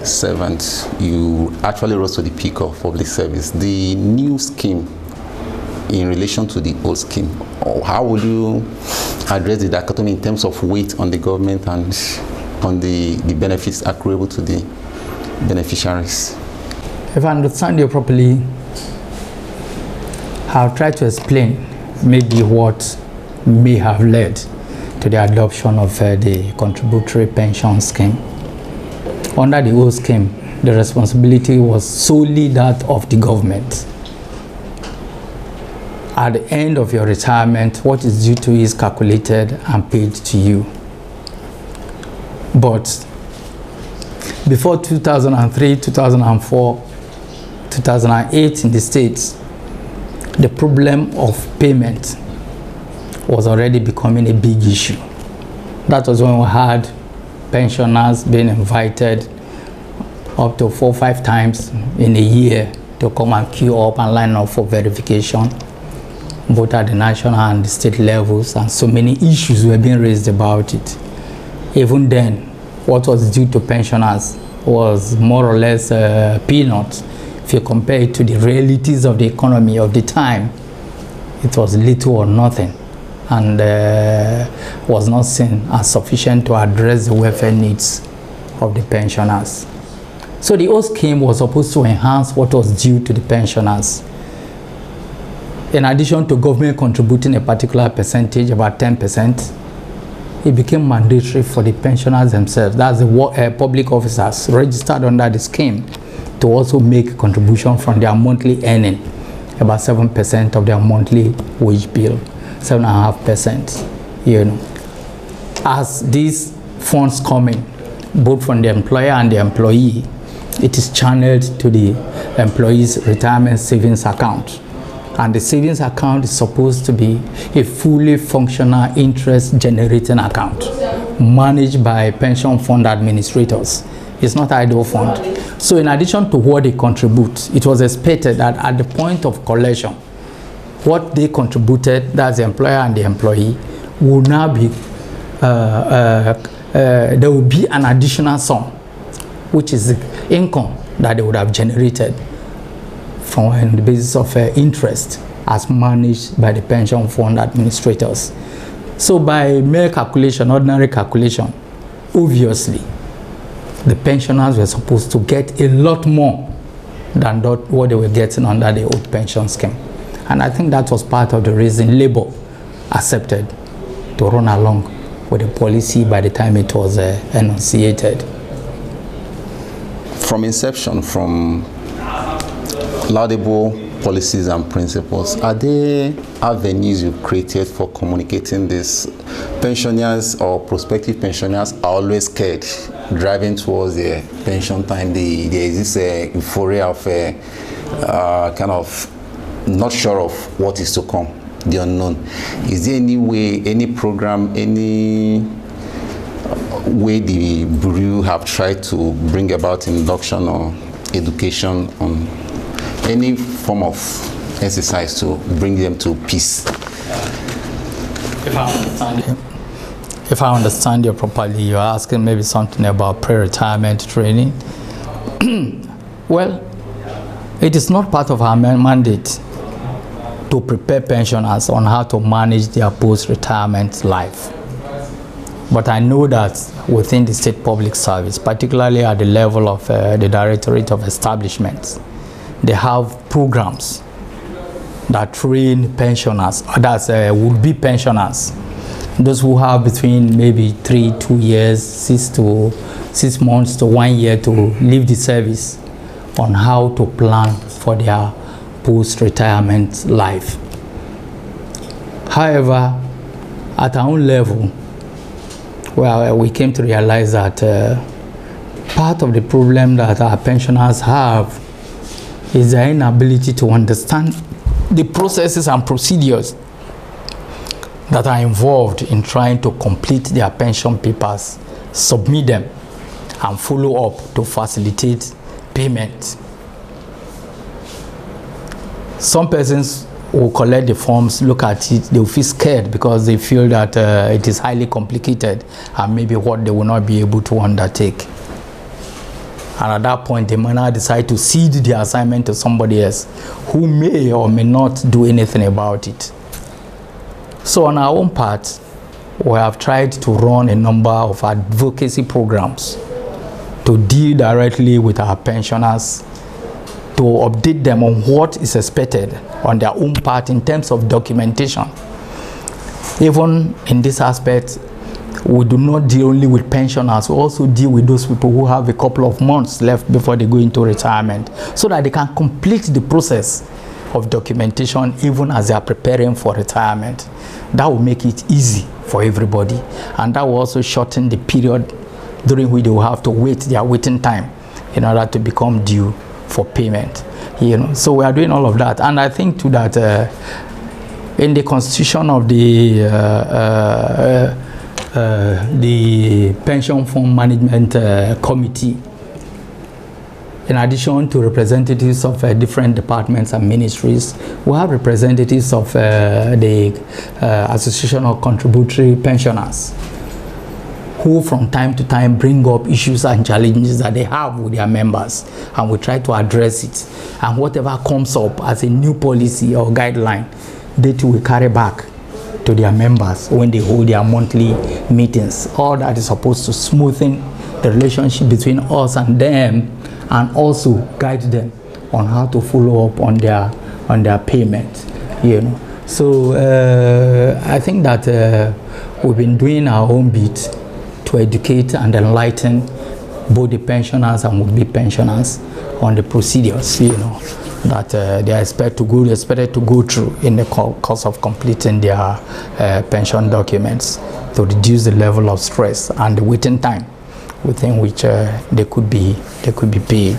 servant, you actually rose to the peak of public service. The new scheme in relation to the old scheme, how would you address the dichotomy in terms of weight on the government and on the benefits accruable to the beneficiaries? If I understand you properly, I'll try to explain maybe what may have led to the adoption of the contributory pension scheme. Under the old scheme, the responsibility was solely that of the government. At the end of your retirement, what is due to you is calculated and paid to you. But before 2003, 2004, 2008 in the States, the problem of payment was already becoming a big issue. That was when we had pensioners being invited up to 4 or 5 times in a year to come and queue up and line up for verification, both at the national and the state levels, and so many issues were being raised about it. Even then, what was due to pensioners was more or less peanuts. If you compare it to the realities of the economy of the time, it was little or nothing, and was not seen as sufficient to address the welfare needs of the pensioners. So the old scheme was supposed to enhance what was due to the pensioners. In addition to government contributing a particular percentage, about 10%, it became mandatory for the pensioners themselves, that's the public officers registered under the scheme, to also make a contribution from their monthly earning, about 7% of their monthly wage bill, 7.5%. You know, as these funds come in, both from the employer and the employee, it is channeled to the employee's retirement savings account. And the savings account is supposed to be a fully functional interest-generating account managed by pension fund administrators. It's not idle fund. So in addition to what they contribute, it was expected that at the point of collection, what they contributed, that's the employer and the employee, will now be, there will be an additional sum, which is the income that they would have generated on the basis of interest as managed by the pension fund administrators. So by mere calculation, ordinary calculation, obviously, the pensioners were supposed to get a lot more than what they were getting under the old pension scheme. And I think that was part of the reason Labour accepted to run along with the policy by the time it was enunciated. From inception, from laudable policies and principles, are there avenues you created for communicating this? Pensioners or prospective pensioners are always scared driving towards their pension time. There is this euphoria of kind of not sure of what is to come, the unknown. Is there any way, any program, any way the Bureau have tried to bring about induction or education on any form of exercise to bring them to peace? If I understand you properly, you're asking maybe something about pre-retirement training. Well, it is not part of our mandate to prepare pensioners on how to manage their post-retirement life. But I know that within the state public service, particularly at the level of the Directorate of Establishments, they have programs that train pensioners, that's would-be pensioners, those who have between maybe 2 years, 6 months to 1 year to leave the service, on how to plan for their post-retirement life. However, at our own level, well, we came to realize that part of the problem that our pensioners have is their inability to understand the processes and procedures that are involved in trying to complete their pension papers, submit them, and follow up to facilitate payment. Some persons will collect the forms, look at it, they will feel scared because they feel that it is highly complicated and maybe what they will not be able to undertake. And at that point, they might now decide to cede the assignment to somebody else who may or may not do anything about it. So on our own part, we have tried to run a number of advocacy programs to deal directly with our pensioners, to update them on what is expected on their own part in terms of documentation. Even in this aspect, we do not deal only with pensioners, we also deal with those people who have a couple of months left before they go into retirement, so that they can complete the process of documentation even as they are preparing for retirement. That will make it easy for everybody, and that will also shorten the period during which they will have to wait, their waiting time, in order to become due for payment. So we are doing all of that, and I think too that in the constitution of the Pension Fund Management Committee, in addition to representatives of different departments and ministries, we have representatives of the Association of Contributory Pensioners, who from time to time bring up issues and challenges that they have with their members, and we try to address it. And whatever comes up as a new policy or guideline, they too will carry back to their members when they hold their monthly meetings. All that is supposed to smoothen the relationship between us and them, and also guide them on how to follow up on their payment. So I think that we've been doing our own bit to educate and enlighten both the pensioners and would-be pensioners on the procedures, that they are expected to go through in the course of completing their pension documents, to reduce the level of stress and the waiting time within which they could be paid.